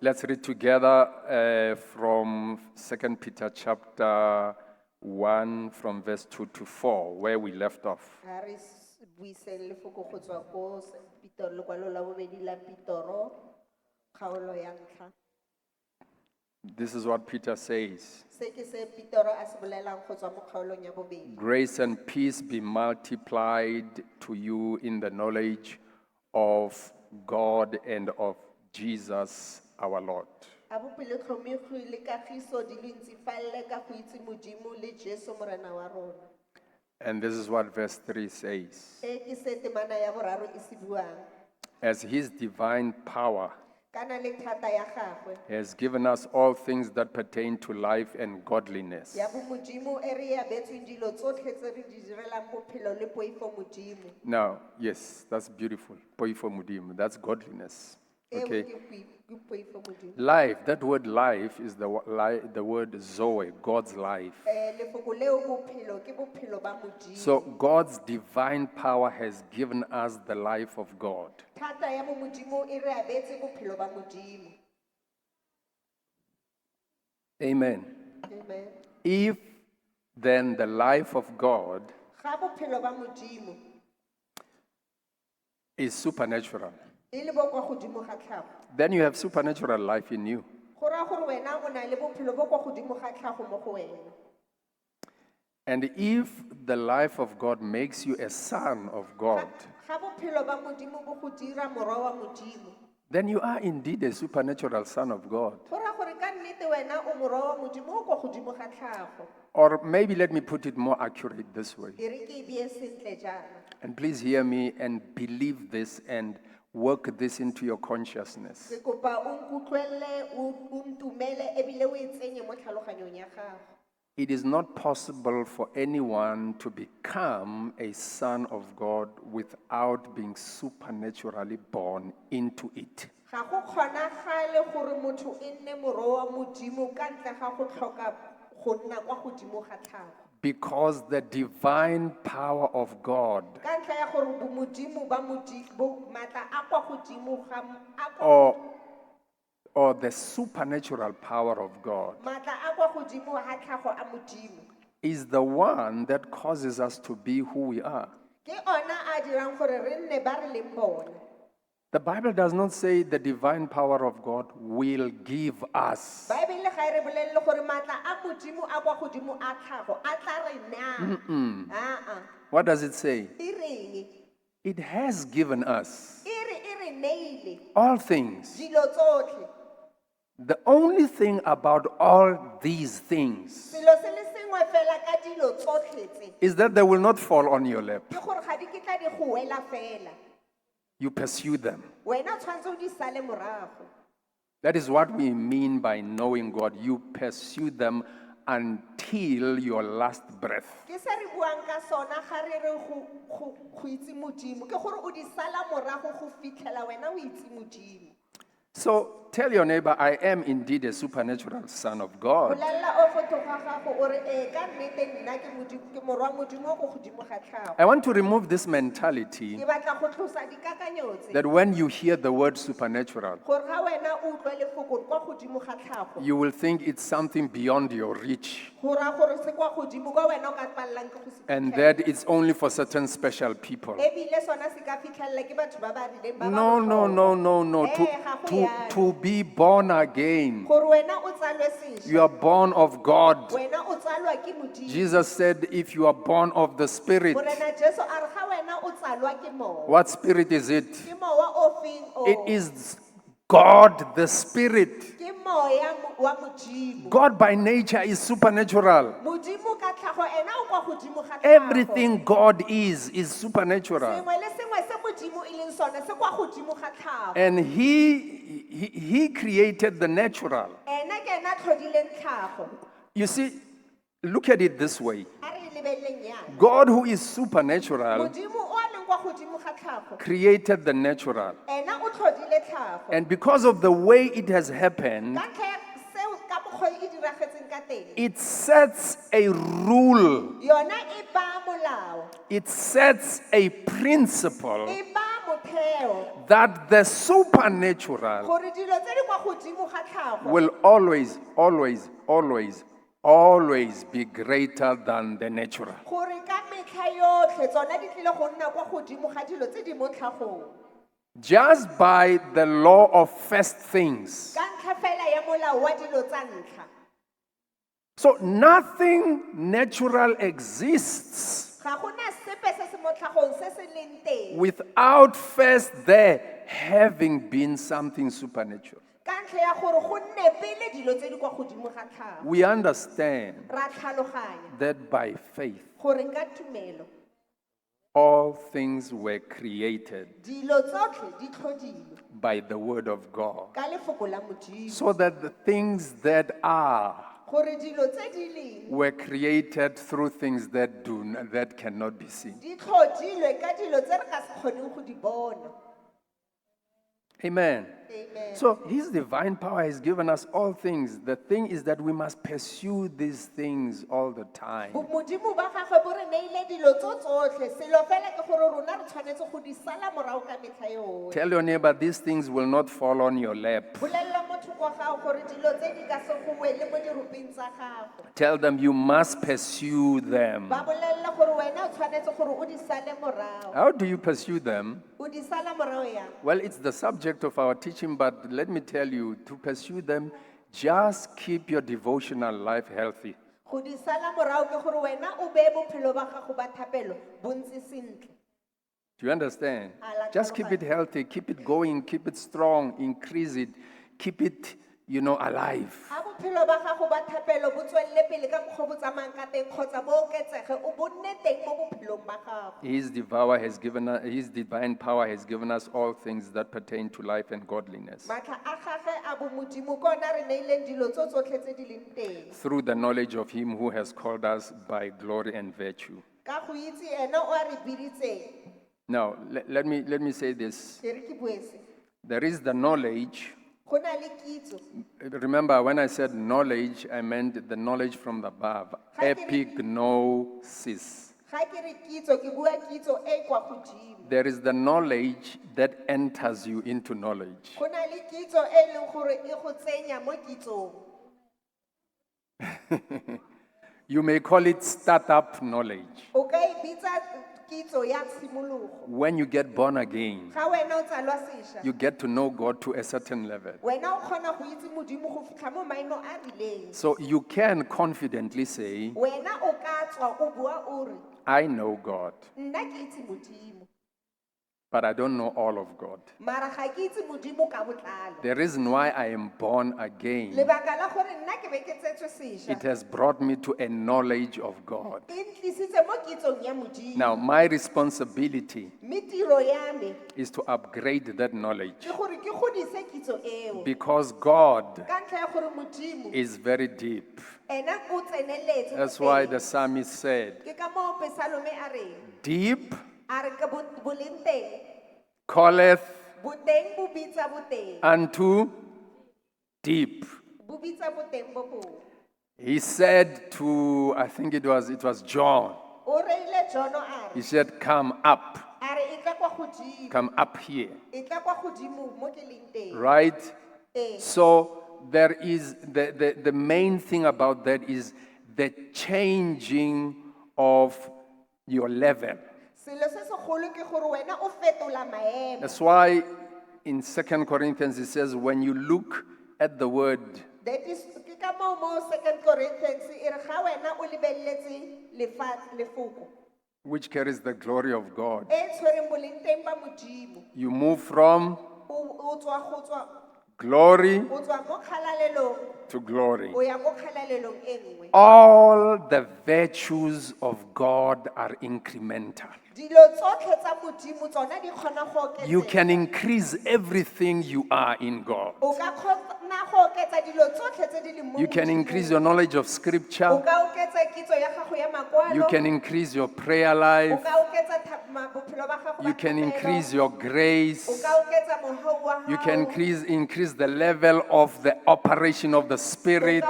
Let's read together from 2 Peter chapter 1 from verse 2 to 4, where we left off. This is what Peter says. Grace and peace be multiplied to you in the knowledge of God and of Jesus our Lord. And this is what verse 3 says. As his divine power has given us all things that pertain to life and godliness. Now, yes, that's beautiful. That's godliness. Okay. Life, that word life is the word Zoe, God's life. So God's divine power has given us the life of God. Amen. Amen. If then the life of God is supernatural, then you have supernatural life in you. And if the life of God makes you a son of God, then you are indeed a supernatural son of God. Or maybe let me put it more accurate this way. And please hear me and believe this and work this into your consciousness. It is not possible for anyone to become a son of God without being supernaturally born into it. Because the divine power of God or the supernatural power of God is the one that causes us to be who we are. The Bible does not say the divine power of God will give us. What does it say? It has given us all things. The only thing about all these things is that they will not fall on your lap. You pursue them. That is what we mean by knowing God. You pursue them until your last breath. So tell your neighbor, I am indeed a supernatural son of God. I want to remove this mentality that when you hear the word supernatural, you will think it's something beyond your reach, and that it's only for certain special people. No. To be born again, you are born of God. Jesus said, if you are born of the Spirit, what spirit is it? It is God the Spirit. God by nature is supernatural. Everything God is supernatural. And he created the natural. You see, look at it this way. God, who is supernatural, created the natural. And because of the way it has happened, it sets a rule. It sets a principle that the supernatural will always, always, always, always be greater than the natural. Just by the law of first things. So nothing natural exists without first there having been something supernatural. We understand that by faith, all things were created by the word of God, so that the things that are were created through things that cannot be seen. Amen. Amen. So his divine power has given us all things. The thing is that we must pursue these things all the time. Tell your neighbor, these things will not fall on your lap. Tell them you must pursue them. How do you pursue them? Well, it's the subject of our teaching, but let me tell you, to pursue them, just keep your devotional life healthy. Do you understand? Just keep it healthy, keep it going, keep it strong, increase it, keep it, alive. His divine power has given us all things that pertain to life and godliness through the knowledge of him who has called us by glory and virtue. Now, let me say this. There is the knowledge. Remember, when I said knowledge, I meant the knowledge from above. Epignosis. There is the knowledge that enters you into knowledge. You may call it startup knowledge. When you get born again, you get to know God to a certain level. So you can confidently say, I know God, but I don't know all of God. The reason why I am born again, it has brought me to a knowledge of God. Now, my responsibility is to upgrade that knowledge, because God is very deep. That's why the psalmist said, deep calleth unto deep. He said to, I think it was John. He said, come up. Come up here. Right? So there is the main thing about that is the changing of your level. That's why in 2 Corinthians it says, when you look at the word, which carries the glory of God, you move from glory to glory. All the virtues of God are incremental. You can increase everything you are in God. You can increase your knowledge of scripture. You can increase your prayer life. You can increase your grace. You can increase the level of the operation of the Spirit.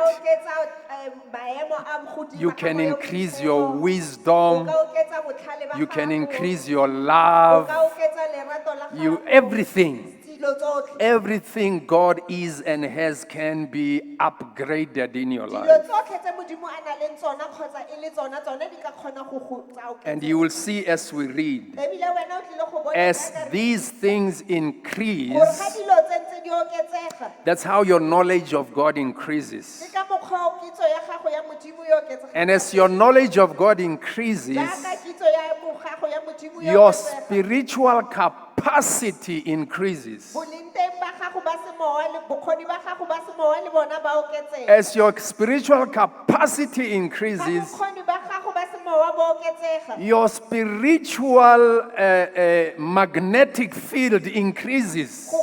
You can increase your wisdom. You can increase your love. Everything. Everything God is and has can be upgraded in your life. And you will see as we read, as these things increase, that's how your knowledge of God increases. And as your knowledge of God increases, your spiritual capacity increases. As your spiritual capacity increases, your spiritual magnetic field increases.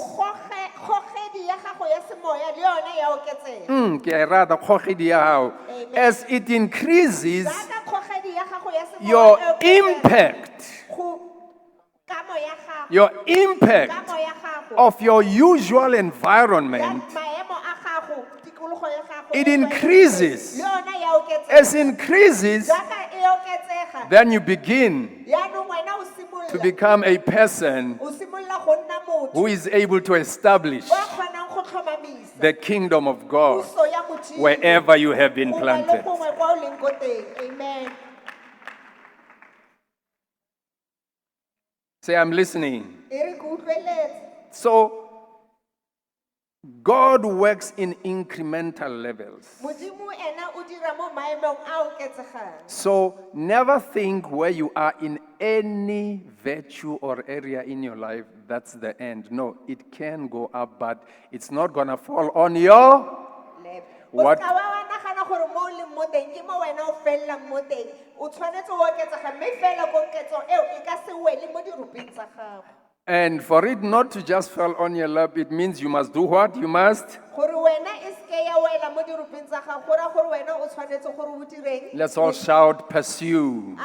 As it increases, your impact of your usual environment, it increases. As it increases, then you begin to become a person who is able to establish the kingdom of God wherever you have been planted. Amen. Say, I'm listening. So, God works in incremental levels. So, never think where you are in any virtue or area in your life, that's the end. No, it can go up, but it's not going to fall on your what? And for it not to just fall on your lap, it means you must do what? You must. Let's all shout, pursue.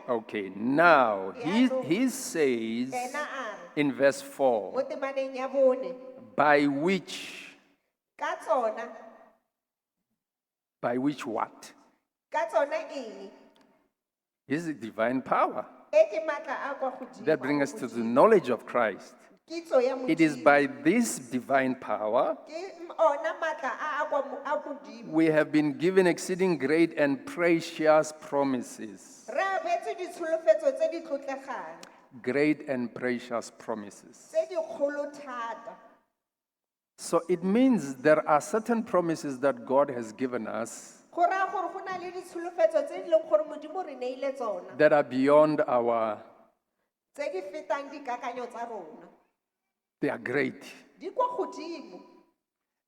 Okay, now he says in verse 4, by which what? This is divine power. That brings us to the knowledge of Christ. It is by this divine power we have been given exceeding great and precious promises. Great and precious promises. So it means there are certain promises that God has given us that are beyond our. They are great.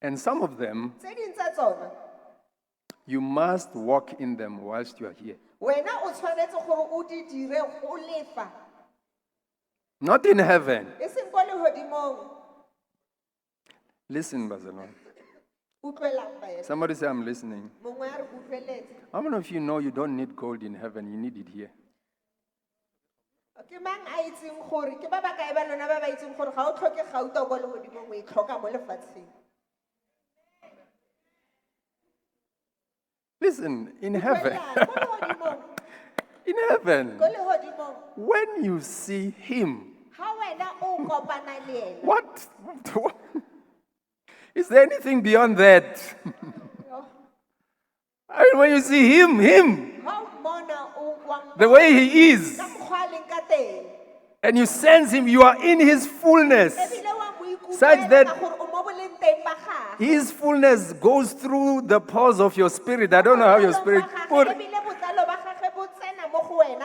And some of them, you must walk in them whilst you are here. Not in heaven. Listen, Barcelona. Somebody say, I'm listening. How many of you know you don't need gold in heaven? You need it here. Listen, in heaven, in heaven, when you see him, what? Is there anything beyond that? I mean, when you see him, the way he is, and you sense him, you are in his fullness, such that his fullness goes through the pores of your spirit. I don't know how your spirit.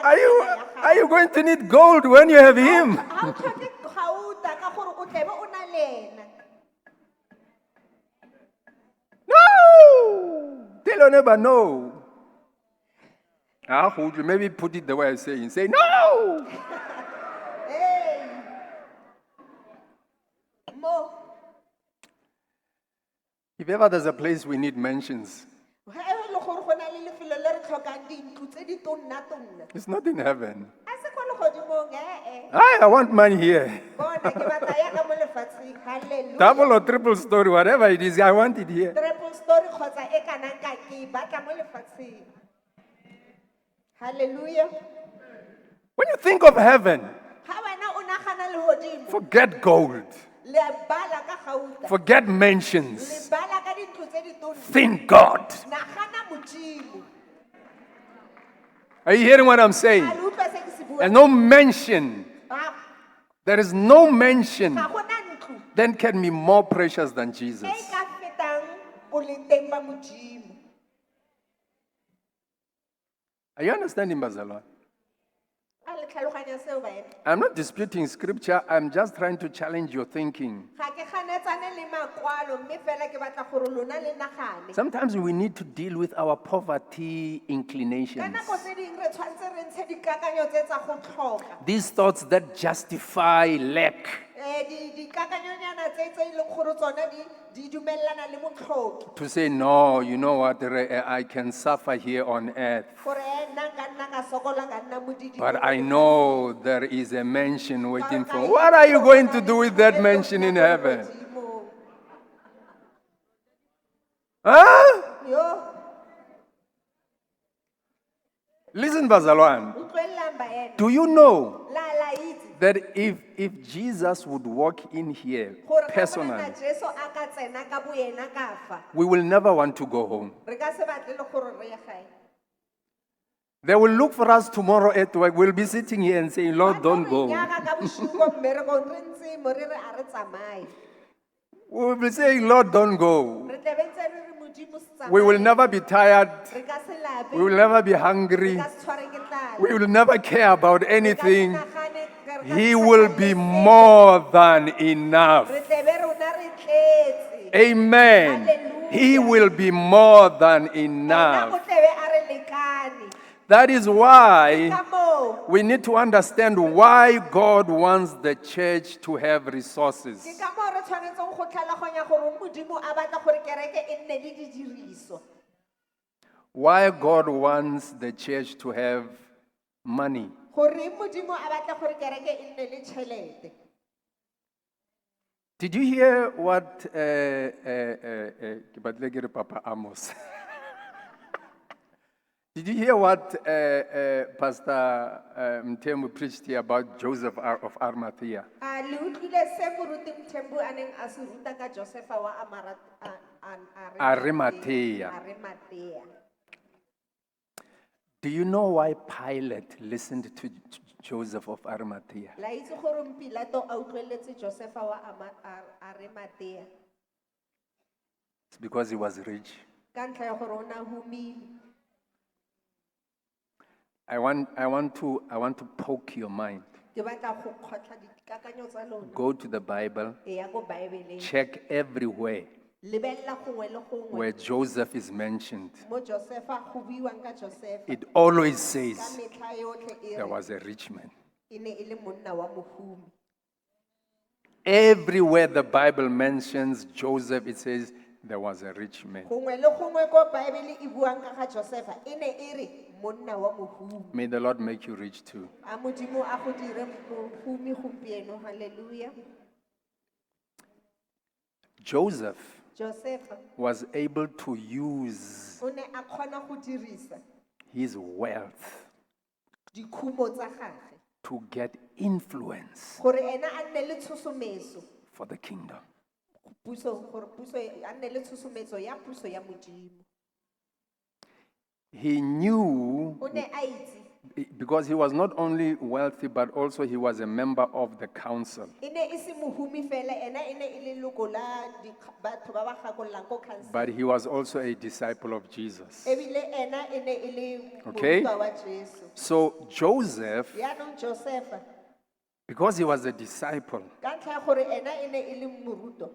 Are you going to need gold when you have him? No! Tell your neighbor no. Maybe put it the way I say. Say no! Hey! Mo. If ever there's a place we need mentions, it's not in heaven. I want money here. Double or triple story, whatever it is, I want it here. story kgotsa e kanang ka ke e batla mo lefatsheng. Hallelujah. When you think of heaven, Ha wena o nagana lehodimo, forget gold, le bala ka gauta, forget le mansions. bala ka dintlo tse di tona. Think God. Nagana Modimo. Are you hearing what I'm saying? A le utlwa se ke se There's buang? no mention. Ha There is no mention ga gona ntlo that can be more precious than e Jesus. ka fetang boleng ba Modimo. Are you understanding, Bazalwa? A le tlhaloganya seo bae. I'm not disputing scripture. I'm just trying to challenge your thinking. Ga ke ganetsane le makwalo mme fela ke batla gore lona le nagane. Sometimes we need to deal with our poverty Ka inclinations. nako tse dingwe re tshwanetse re ntshe dikakanyo tse tsa go tlhoka. These thoughts that justify lack. Dikakanyonyana tse e leng gore tsone di dumelana le motlhoki. To say, no, you know what, I can suffer here on earth. Gore nna nka nna ka sokola ka nna modidi. But I know there is a mansion waiting for. What are you going to do with that mansion in heaven? Huh? Yo, Listen, Bazalwan. utlwellang baena. Do you know La itse that if Jesus would walk in here gore ka personally, bona Jesu a ka tsena ka boyena ka fa. we will never want to go home? Re ka se batle le gore re ye gae. They will look for us tomorrow at work. We'll be sitting here and saying, Lord, don't Ba tlo go. re nyaga ka bosigo ko mmerekong, re ntse mo re re a re tsamaye. We will be saying, Lord, don't go. Re tla be ntse re re Modimo se tsamaye. We will never be tired. Re ka se lape. We will never be Re hungry. ka se tshware ke tlala. We will never care about Re ka se anything. nagane, re ka He se will be tlhalose. more than enough. Re tla be rona re tletse. Amen. Hallelujah. He will be more than Ena o enough. tla be a re lekane. That is why Ka moo, we need to understand why God wants the church to have resources. ke ka moo re tshwanetseng go tlhaloganya gore Modimo a batla gore kereke e nne le didiriso. Why God wants the church to have money. Gore Modimo a batla gore kereke e nne le tšhelete. Did you hear what Papa Amos? Did you hear what Pastor Mtemu preached here about Joseph of Arimathea? A le utlwile se moruti Mthembu a neng a se ruta ka Josefa wa Arimathea. Arimathea. Do you know why Pilate listened to Joseph of Arimathea? La itse gore Pilato a utlweletse Josefa wa Arimathea It's because he was rich. ka ntlha ya gore o na humile. I want to poke your mind. Ke batla go kgotla dikakanyo tsa lona. Go to the Bible, E ya go Bible. check everywhere Lebella gongwe le gongwe where Joseph is mentioned. mo Josefa go buiwang ka Josefa. It always Ka says metlha yotlhe e there re was a rich man. e ne e le monna wa mohumi. Everywhere the Bible mentions Joseph, it says there was a rich man. Gongwe le gongwe ko Bible e buang ka ga Josefa e ne e re monna wa mohumi. May the Lord make you rich too. A Modimo a go dire mohumi gompieno. Hallelujah. Joseph Josefa was able to use o ne a kgona go dirisa his wealth dikhumo tsa gagwe to get influence gore ena a nne le tshosometso for the kingdom. gore puso a nne le tshosometso ya puso ya Modimo. He knew, O ne a itse because he was not only wealthy, but also he was a member of the council. e ne e se mohumi fela, ena e ne e le loko la batho ba ba gakollang ko council. But he was also a disciple of Jesus. Ebile ena e ne e le Okay. morutwa wa Jesu. So Joseph, Yaanong Josefa because he was a disciple, ka ntlha ya gore ena e ne e le moruto,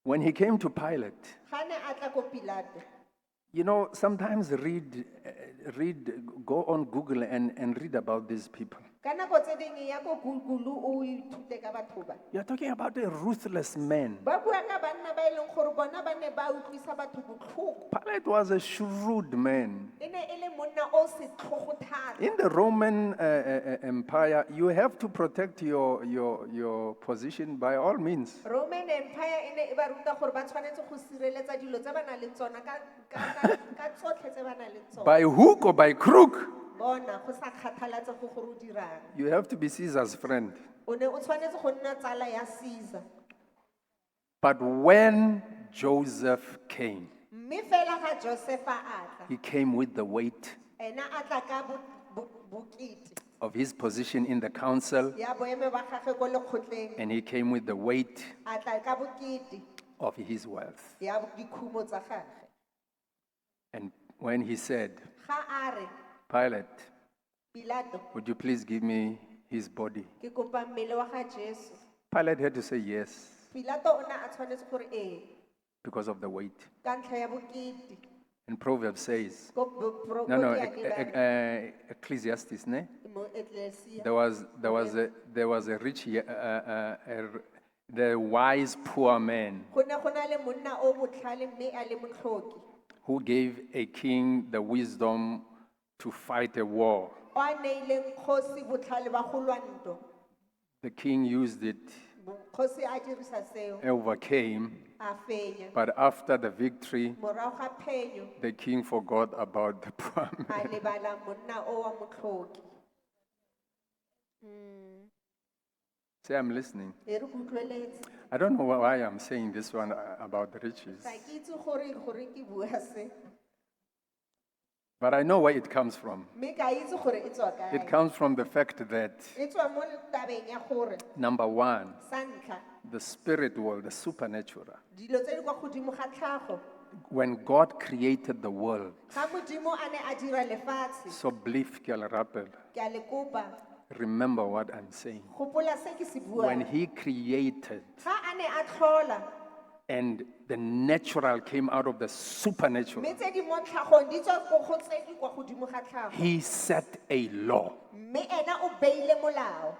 when he came to Pilate, ga ne a tla ko Pilato, you know, sometimes go on Google and read about these people. ka nako tse dingwe ya ko Google o ithute ka batho ba. You're talking about a ruthless man. Ba bua ka banna ba e leng gore bona ba ne ba utlwisa batho botlhoko. Pilate was a shrewd man. E ne e le monna o setlhogo thata. In the Roman Empire, you have to protect your position by all means. Roman Empire e ne e ba ruta gore ba tshwanetse go sireletsa dilo tse ba nang le tsona ka tsotlhe tse ba nang le tsona. By hook or by crook, Bona go sa kgathalatse go gore o dirang. you have to be Caesar's friend. O ne o tshwanetse go nna tsala ya Caesar. But when Joseph came, Mme fela ga Joseph a atla, he came with the weight ena a tla ka bokete of his position in the council, ya boeme ba gagwe ko lekgotleng, and he came with the weight a tla ka bokete of his wealth. ya dikhumo tsa gagwe. And when he said, Ga a re, Pilate, Pilato, would you please give me his body? ke kopa mmele wa ga Jesu. Pilate had to say yes Pilato o ne a tshwanetse gore because of the weight. ka ntlha ya bokete. And Proverbs says, Ko Ecclesiastes, ne? mo Ecclesia. There was a rich, the wise poor man Go ne go na le monna o botlhale mme a le motlhoki. who gave a king the wisdom to fight a war. O a neileng kgosi botlhale ba go lwa ntwa. The king used it, Kgosi a dirisa seo, overcame, a fenya. but after the victory, Morago ga phenyo, the king forgot about the poor a man. lebala monna o wa motlhoki. Say, I'm listening. E re go utlweletse. I don't know why I'm saying this one about the riches, Ga ke itse gore ke bua se. but I know where it comes from. Mme ka itse gore e tswa kae. It comes from the fact that, E tswa mo tabeng ya gore number one, sa ntlha, the spirit world, the supernatural, dilo tse di kwa godimo ga tlhago. when God created the world, Ga Modimo a ne a dira lefatshe, so believe, ke a le rapela. ke a le kopa, Remember what I'm saying. gopola se ke se When buang. he created Ga a ne a tlhola, and the natural came out of the supernatural, mme tse di mo tlhagong di tswa go tse di kwa godimo ga tlhago. he set a law Mme ena o beile molao.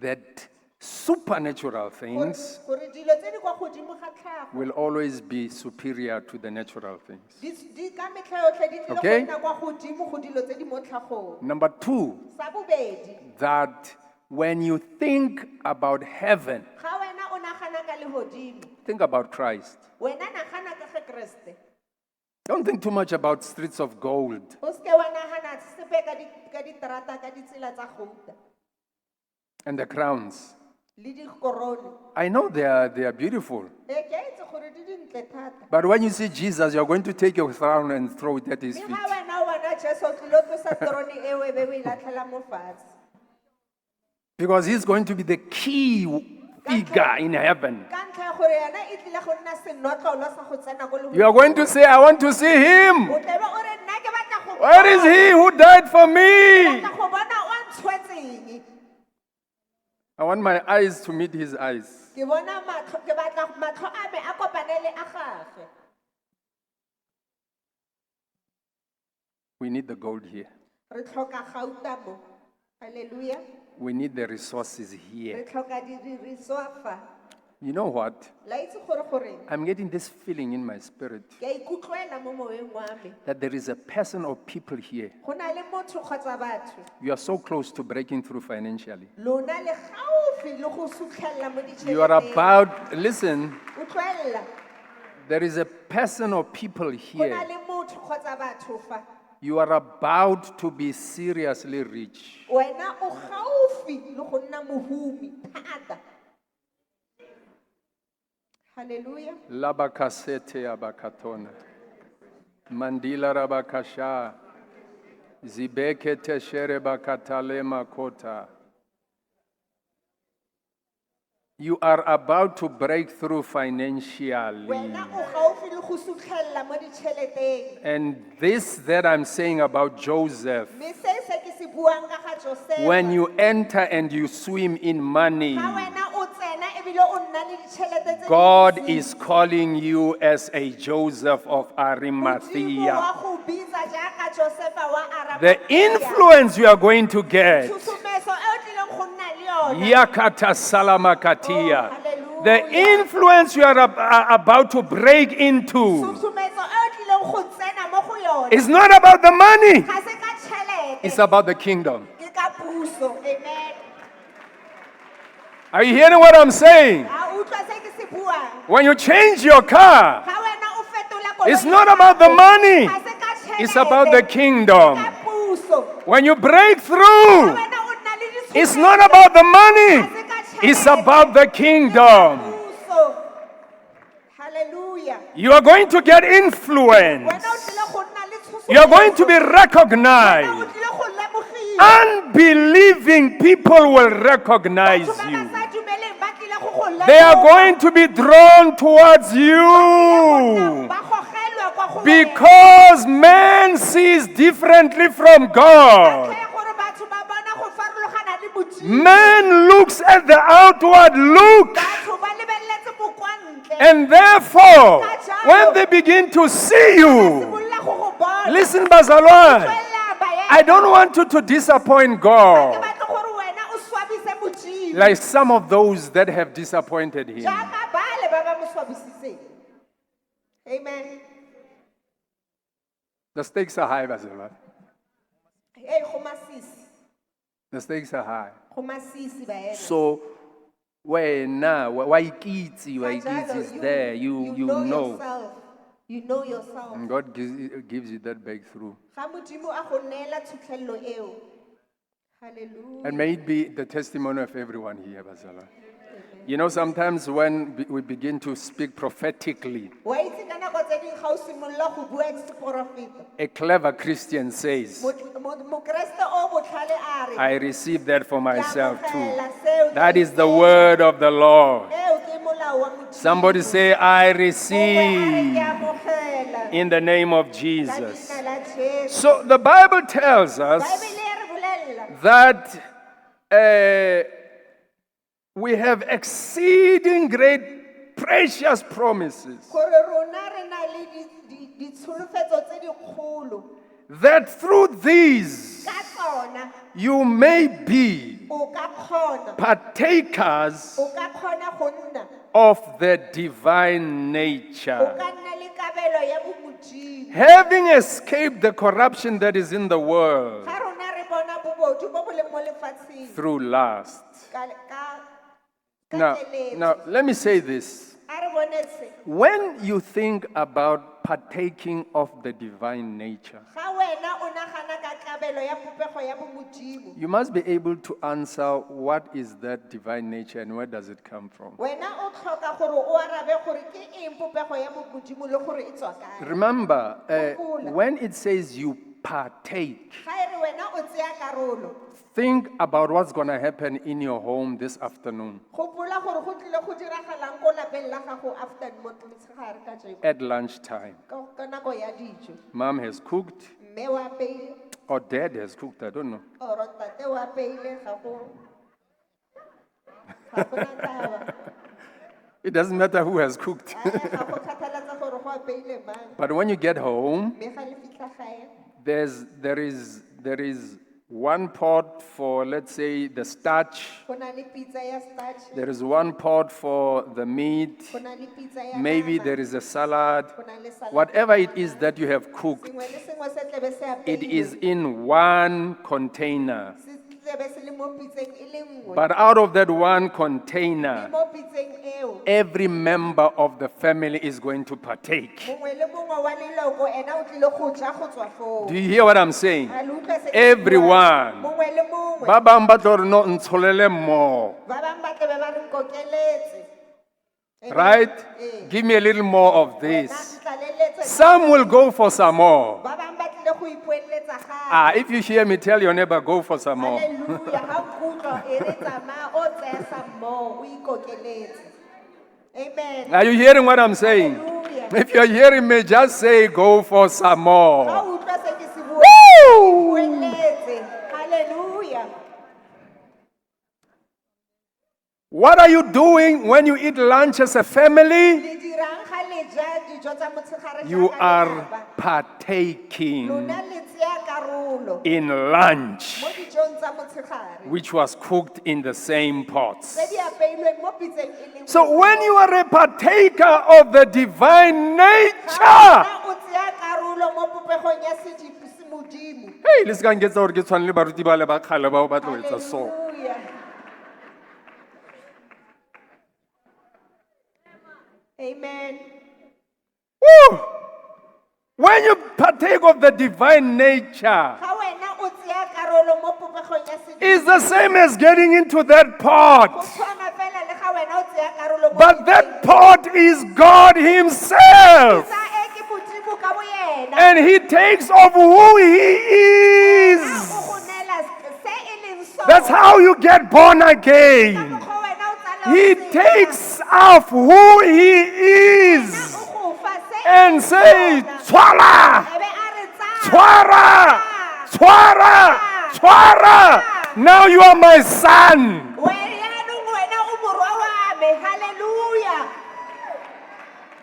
that supernatural things Gore dilo tse di kwa godimo ga tlhago will always be superior to the natural things. di ka metlha yotlhe di tlile Okay. go nna kwa godimo go dilo tse di mo tlhagong. Number two, Sa bobedi, that when you think about heaven, ga wena o nagana ka lehodimo, think about Christ. wena nagana ka ge Kriste. Don't think too much about streets of gold. O seke wa nagana sepe ka diterata ka ditsela tsa gouta And the crowns. le dikorone. I know they are beautiful. Ke a itse gore di dintle thata. But when you see Jesus, you're going to take your crown and throw it at his Mme feet. ga wena o bona Jesu o tlile go tlosa korone eo e be o e latlhela mo fatshe. Because he's going to be the key figure in heaven. Ka ntlha ya gore yena e tlile go nna senotlolo sa go tsena ko You are going to say, I want to see him. O tlabe o re nna ke batla go Where is he who died for me? batla go bona o a ntshwetseng. I want my eyes to meet his eyes. Ke bona ke batla matlho a me a kopane le a gagwe. We need the gold here. Re tlhoka gauta mo. Hallelujah. We need the resources Re here. tlhoka didiriswa fa. You know what? La itse gore goreng? I'm getting this feeling in my spirit Ke a ikutlwela mo moeng wa me. that there is a person or people here. Go na le motho kgotsa batho. You are so close to breaking through financially. Lona le gaufi le go sutlhella mo ditšheleteng. You are about, listen, Utlwella. there is a person or people Go na here. le motho kgotsa batho fa. You are about to be seriously rich. Wena o gaufi le go nna mohumi thata. Hallelujah. Labakasete abakatona. Mandila rabakasha. Zibeke teshere bakatale makota. You are about to break through financially. Wena o gaufi le go sutlhella mo ditšheleteng. And this that I'm saying about Joseph, Mme se ke se buang ka ga Josefa. when you enter and you swim in money, Ga wena o tsena ebile o nna le ditšhelete tse God dintsi, is calling you as a Joseph of Modimo Arimathea. wa go bitsa jaaka Josefa wa Arimathea. The influence you are going to get, Tshusumetso e o tlileng go nna le yona. Yakata Salamakatia, Hallelujah. The influence you are about to break into is not about the money. It's about the kingdom. Amen. Are you hearing what I'm saying? When you change your car, it's not about the money. It's about the kingdom. When you break through, it's not about the money. It's about the kingdom. Hallelujah. You are going to get influence. You are going to be recognized. Unbelieving people will recognize you. They are going to be drawn towards you. Because man sees differently from God. Man looks at the outward look. And therefore, when they begin to see you, listen, Bazalwan, I don't want you to disappoint God like some of those that have disappointed Him. Amen. The stakes are high, Bazalwan. The stakes are high. So, when is there, you know. Yourself. You know yourself. And God gives you that breakthrough. Hallelujah. And may it be the testimony of everyone here, Bazalwan. You know, sometimes when we begin to speak prophetically, a clever Christian says, I receive that for myself too. That is the word of the Lord. Somebody say, I receive in the name of Jesus. So the Bible tells us that we have exceeding great precious promises, that through these you may be partakers of the divine nature, having escaped the corruption that is in the world through lust. Now, let me say this. When you think about partaking of the divine nature, you must be able to answer what is that divine nature and where does it come from. Remember, when it says you partake, think about what's going to happen in your home this afternoon. At lunchtime. Mom has cooked. Or dad has cooked, I don't know. It doesn't matter who has cooked. But when you get home, there is one pot for, let's say, the starch. There is one pot for the meat. Maybe there is a salad. Whatever it is that you have cooked, it is in one container. But out of that one container, every member of the family is going to partake. Do you hear what I'm saying? Everyone. Right? Give me a little more of this. Some will go for some more. If you hear me, tell your neighbor, go for some more. Amen. Are you hearing what I'm saying? Hallelujah. If you're hearing me, just say, go for some more. Woo! Hallelujah. What are you doing when you eat lunch as a family? You are partaking in lunch, which was cooked in the same pots. So when you are a partaker of the divine nature, hey, let's go and get our kids on liberty ba le ba kgale ba o batla ho etsa so. Hallelujah. Amen. Woo! When you partake of the divine nature, it's the same as getting into that pot. But that pot is God Himself. And He takes of who He is. That's how you get born again. He takes off who He is and say, Twala! Twara! Twara! Twara! Now you are my son. Hallelujah.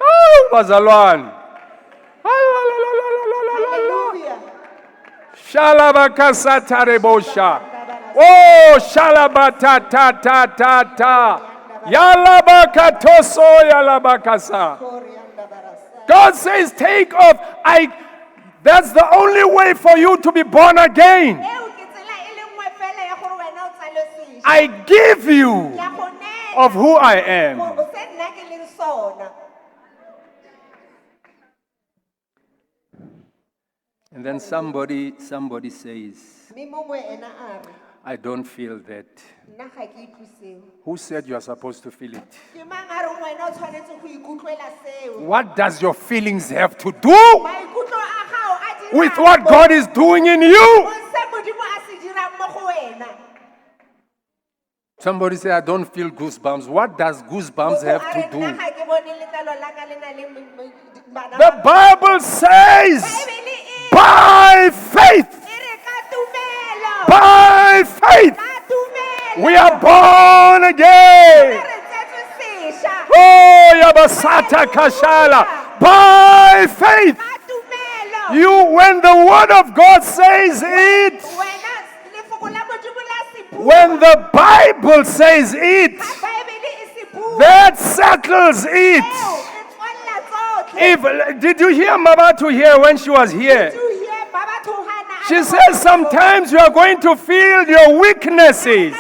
Oh, Bazalwan. Hallelujah. Shalabakasa tarebosha. Oh, shalabata ta ta ta ta. Yalabakatoso yalabakasa. God says, take off. That's the only way for you to be born again. I give you of who I am. And then somebody says, I don't feel that. Who said you are supposed to feel it? What does your feelings have to do with what God is doing in you? Somebody say, I don't feel goosebumps. What does goosebumps have to do? The Bible says, by faith, by faith, we are born again. Oh, Yabasata Kashala. By faith, when the word of God says it, when the Bible says it, that settles it. Did you hear Mabatu here when she was here? She says sometimes you are going to feel your weaknesses.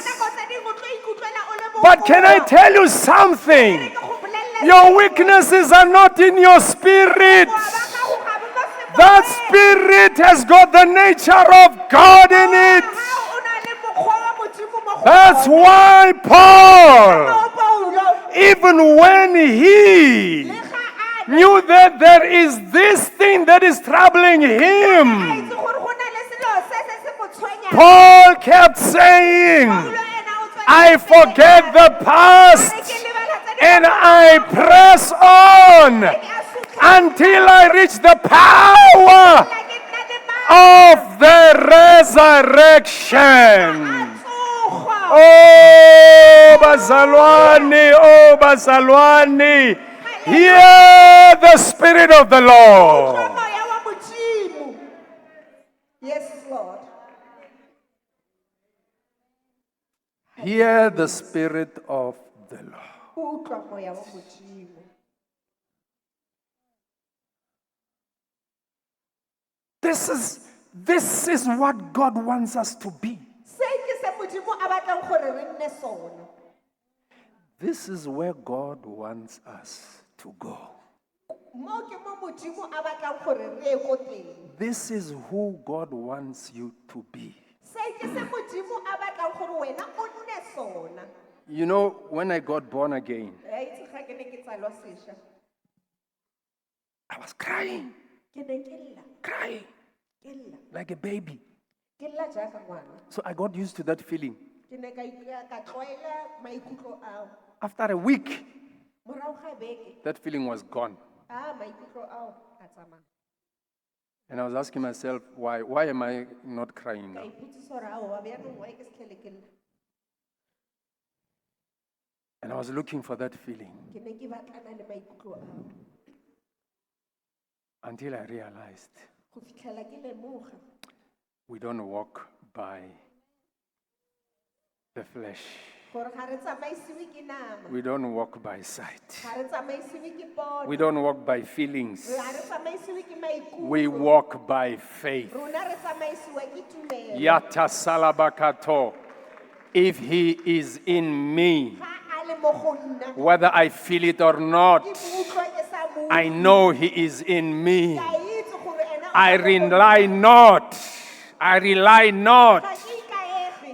But can I tell you something? Your weaknesses are not in your spirit. That spirit has got the nature of God in it. That's why Paul, even when he knew that there is this thing that is troubling him, Paul kept saying, I forget the past and I press on until I reach the power of the resurrection. Oh, Bazalwani, hear the Spirit of the Lord. Yes, Lord. Hear the Spirit of the Lord. This is what God wants us to be. This is where God wants us to go. This is who God wants you to be. You know, when I got born again, I was crying like a baby. So I got used to that feeling. After a week, that feeling was gone. And I was asking myself, why am I not crying now? And I was looking for that feeling until I realized we don't walk by the flesh. Gore ga re tsamaisiwe ke nama. We don't walk by sight. Ga re tsamaisiwe ke pono. We don't walk by feelings. Ga re tsamaisiwe ke maikutlo. We walk by faith. Rona re tsamaisiwa ke tumelo. Yata salabakato. If he is in me, Ga a le mo go nna. whether I feel it or not, Ke mo utlwa ke sa mo. I know he is in me. Ke a itse gore ena o I sa mo go nna. rely not. I rely not. Ga ke ikaege.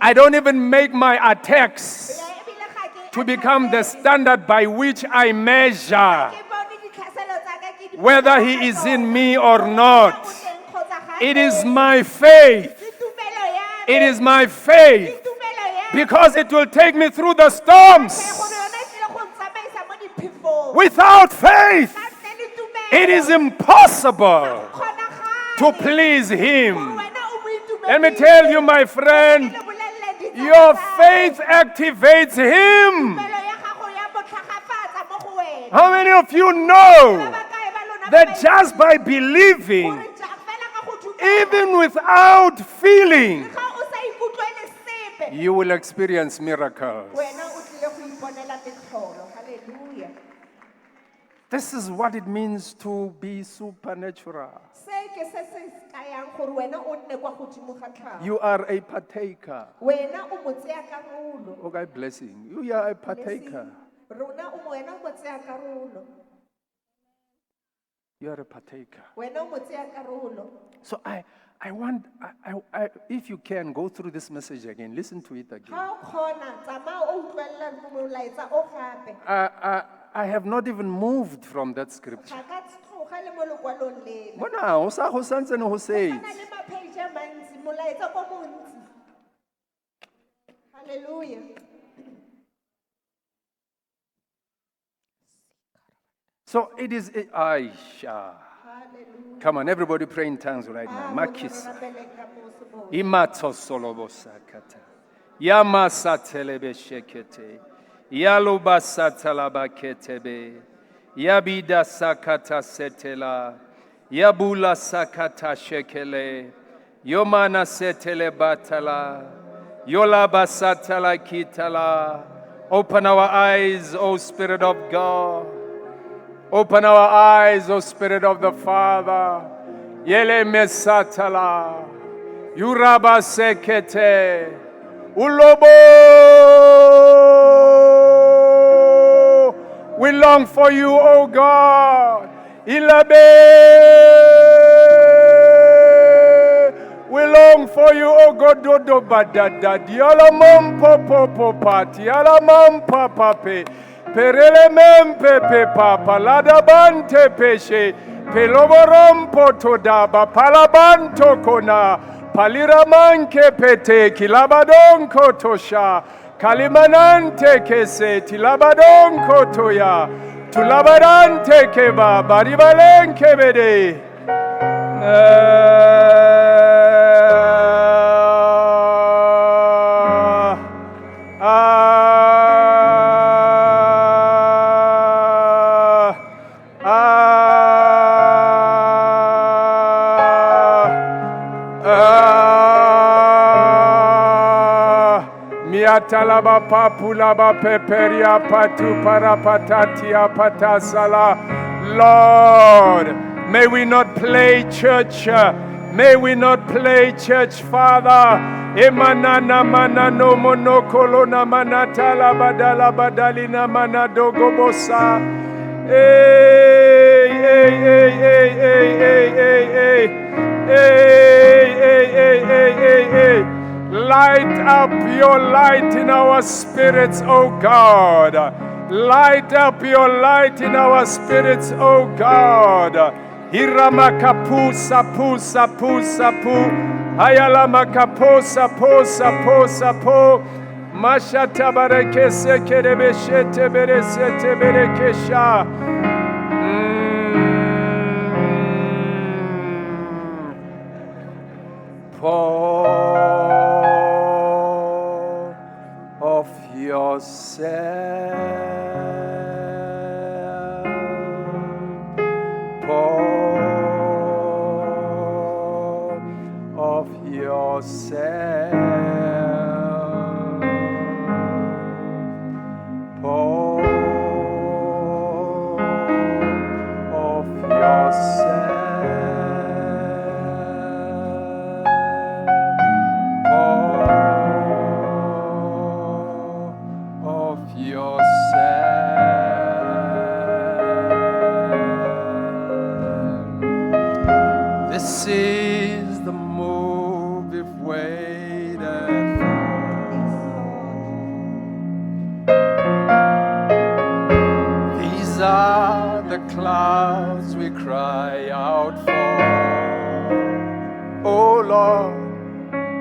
I don't even make my attacks Ebile ga ke to become the standard by which I measure ke bone ditlhaselo tsa ka ke di- whether he is in me or not. O teng kgotsa ga It teng. is my faith. Ke tumelo ya me. It is my faith. Ke tumelo ya me. Because it will take me through the storms. Gore yona e tlile go ntsamaisa mo diphefong. Without faith, Ga nne le tumelo. it is impossible Kgonagale. to please Gore him. wena o mo itumedise. Let me tell you, my friend, Le bolelele ditsala your tsa gago. faith activates him. Tumelo ya gago ya botlhagafatsa mo go wena. How many of you Ba know bakae ba lona ba that ba just by believing, gore fela ka go dumela, even without feeling, ga o sa ikutlwe le sepe, you will experience miracles? wena o tlile go iponela metlholo. Hallelujah. This is what it means to be supernatural. Se ke se se kayang gore wena o nne kwa godimo ga tlhago. You are a partaker. Wena o mo tseya karolo. Oh, God bless you. You are a partaker. Rona wena o mo tseya karolo. You are a partaker. Wena o mo tseya karolo. So I want, if you can, go through this message again. Listen to it again. Ga o kgona, tsamaya o utlwelela molaetsa o gape. I have not even moved from that scripture. Ga ka tloga le mo lekwalong lena. Bona, o sa go santse ne go say Go na le mapage a mantsi, molaetsa ko montsi. Hallelujah. So it is, Aisha. Hallelujah. Come on, everybody pray in tongues right now. Makis. Makis. Imato solobosakata. Yamasa telebe shekete. Yaluba satalaba ketebe. Yabida sakata setela. Yabula sakata shekele. Yomana setele batala. Yolaba satala kitala. Open our eyes, O Spirit of God. Open our eyes, O Spirit of the Father. Yele mesatala. Yuraba sekete. Ulobo. We long for you, O God. Ilabe. We long for you, O God. Dodo badada. Diala mam popo popati. Diala mam papape. Perele mem pepe papa. Lada bante peshe. Peloborom potodaba. Palabanto kona. Paliramanke pete. Kilabadon kotosha. Kalimanante kese. Tilabadon kotoya. Tulabarante keba. Baribalenke bede. Miatalaba papulaba peperia patu parapatatia patasala. Lord, may we not play church. May we not play church, Father. Emanana manano monokolona manatala badala badalina manadogo bosa. Hey, hey, hey, hey, hey, hey, hey, hey, hey, hey, hey, hey, hey. Light up your light in our spirits, O God. Light up your light in our spirits, O God. Hiramakapu sapu sapu sapu. Ayalamakapo sapo sapo sapo. Mashata bareke sekerebe shete bere sete bere kesha. Pour of yourself. Pour of yourself. sand. This is the move we've waited for. These are the clouds we cry out for. Oh Lord,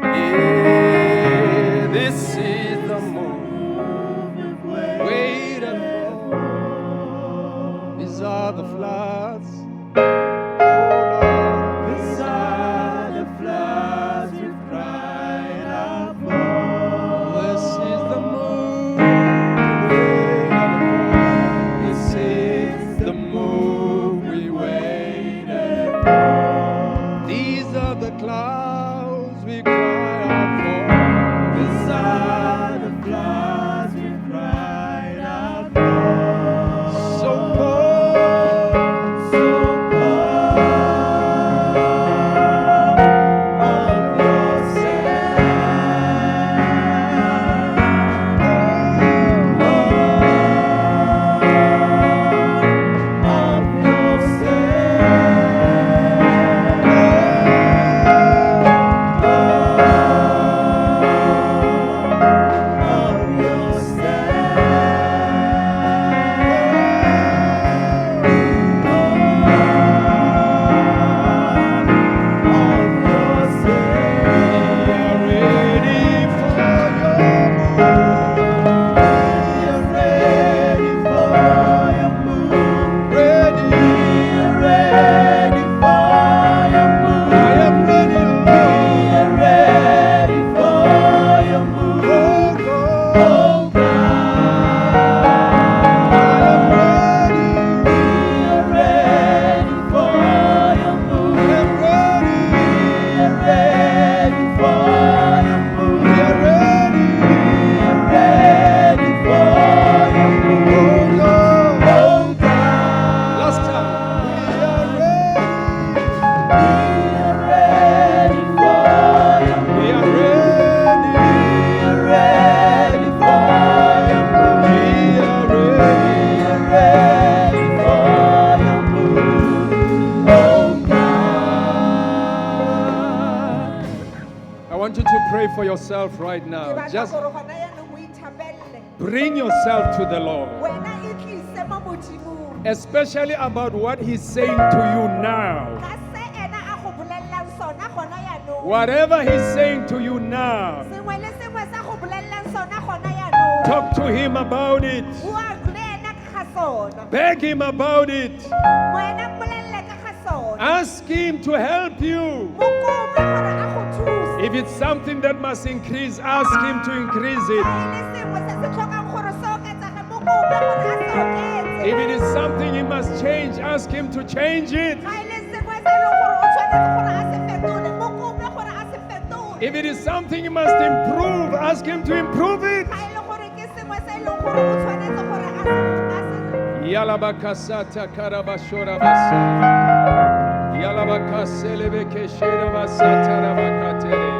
yeah, this is the move we've waited for. These are the floods. Oh Lord, these are the floods we've cried out for. This is the move we waited for. This is the move we waited for. These are the clouds we cry out for. These are the clouds we cried out for. So pour of for yourself right now. Just bring yourself to the Lord. Especially about what He's saying to you now. Whatever He's saying to you now, talk to Him about it. Beg Him about it. Ask Him to help you. If it's something that must increase, ask Him to increase it. If it is something He must change, ask Him to change it. If it is something He must improve, ask Him to improve it. Yalabakasata karabashora basa. Yalabakaselebeke sherabasata rabakatere.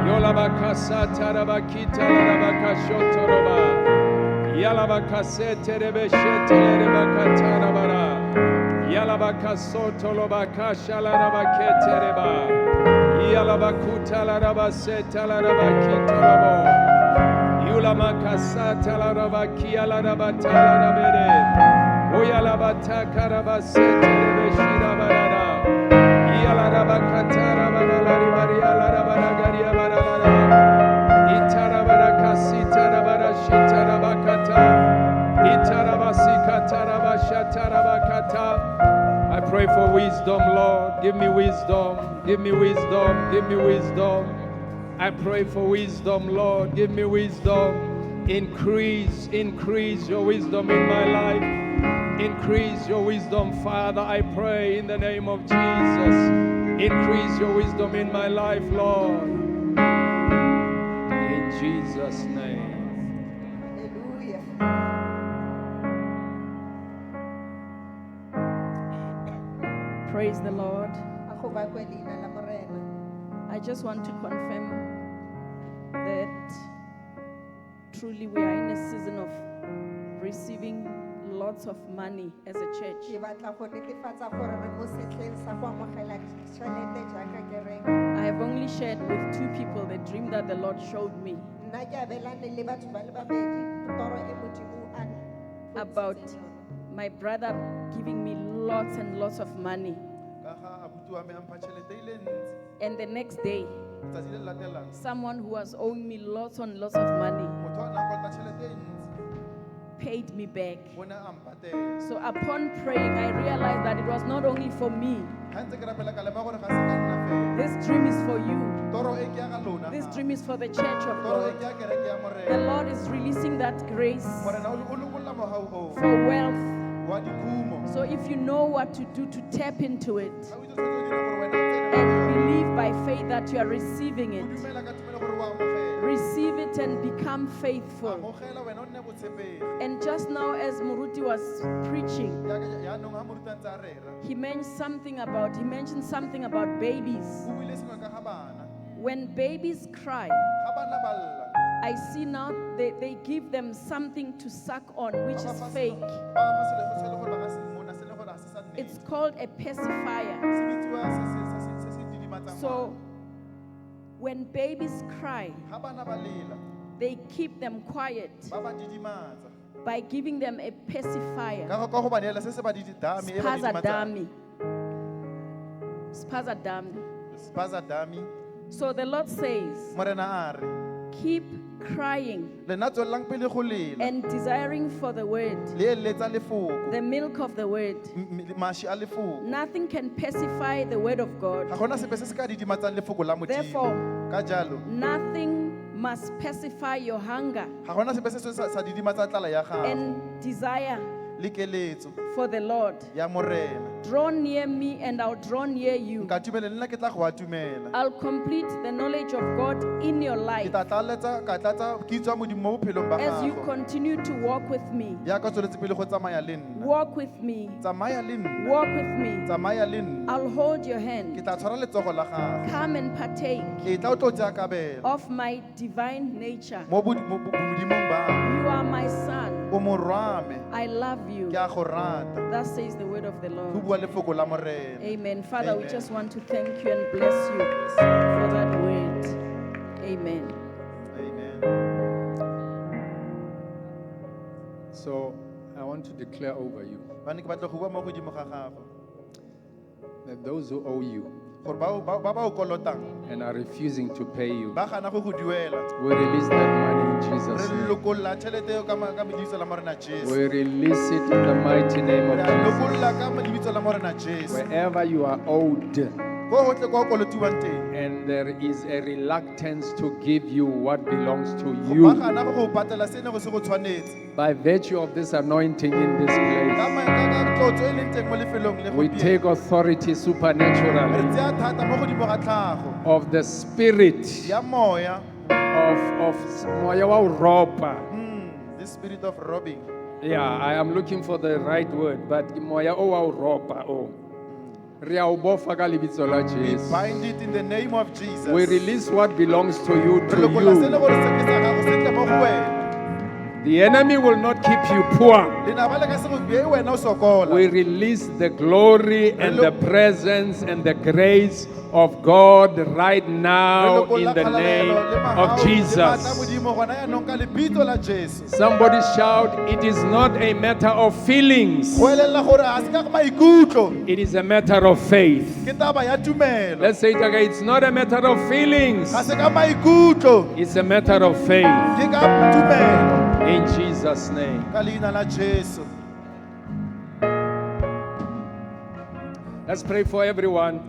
Yolabakasata rabakita rabakashotoroba. Yalabakasete rebeshete rebakatarabara. Yalabakasotolobakashala rabaketereba. Yalabakutala rabaseta rabakitolobo. Yulamakasata rabakia rabatala rabere. Oyalabataka rabasete rebeshira barara. Yalarabakatara baralari bariala rabaragaria barala. Itarabarakasita rabarashita rabakata. Itarabasikata rabashata rabakata. I pray for wisdom, Lord. Give me wisdom. Give me wisdom. Give me wisdom. I pray for wisdom, Lord. Give me wisdom. Increase your wisdom in my life. Increase your wisdom, Father. I pray in the name of Jesus. Increase your wisdom in my life, Lord. In Jesus' name. Hallelujah. Praise the Lord. I just want to confirm that truly we are in a season of receiving lots of money as a church. Ke batla go netefatsa gore re mo setlheng sa go amogela tšhelete jaaka kereke. I have only shared with 2 people the dream that the Lord showed me Nna ke abelane le batho ba le babedi toro e Modimo a about my brother giving me lots and lots of money. And the next day, someone who was owing me lots and lots of money paid me back. So upon praying, I realized that it was not only for me. This dream is for you. This dream is for the church of God. The Lord is releasing that grace for wealth. So if you know what to do to tap into it and believe by faith that you are receiving it, receive it and become faithful. And just now as Muruti was preaching, he mentioned something about babies. When babies cry, I see now they give them something to suck on, which is fake. It's called a pacifier. So when babies cry, they keep them quiet by giving them a pacifier. Spazadami. So the Lord says, keep crying and desiring for the word, the milk of the word. Nothing can pacify the word of God. Therefore, nothing must pacify your hunger and desire for the Lord. Draw near me and I'll draw near you. I'll complete the knowledge of God in your life as you continue to walk with me. Walk with me. Walk with me. I'll hold your hand. Come and partake of my divine nature. You are my son. I love you. That says the word of the Lord. Amen. Father, we just want to thank you and bless you for that word. Amen. So I want to declare over you that those who owe you and are refusing to pay you, we release that money in Jesus' name. We release it in the mighty name of Jesus. Wherever you are owed and there is a reluctance to give you what belongs to you, by virtue of this anointing in this place, we take authority supernaturally of the spirit of the spirit of robbing. Yeah, I am looking for the right word, but moya o ropa o. We bind it in the name of Jesus. We release what belongs to you to you. The enemy will not keep you poor. We release the glory and the presence and the grace of God right now in the name of Jesus. Somebody shout, it is not a matter of feelings. It is a matter of faith. Let's say it again. It's not a matter of feelings. It's a matter of faith. In Jesus' name. Let's pray for everyone.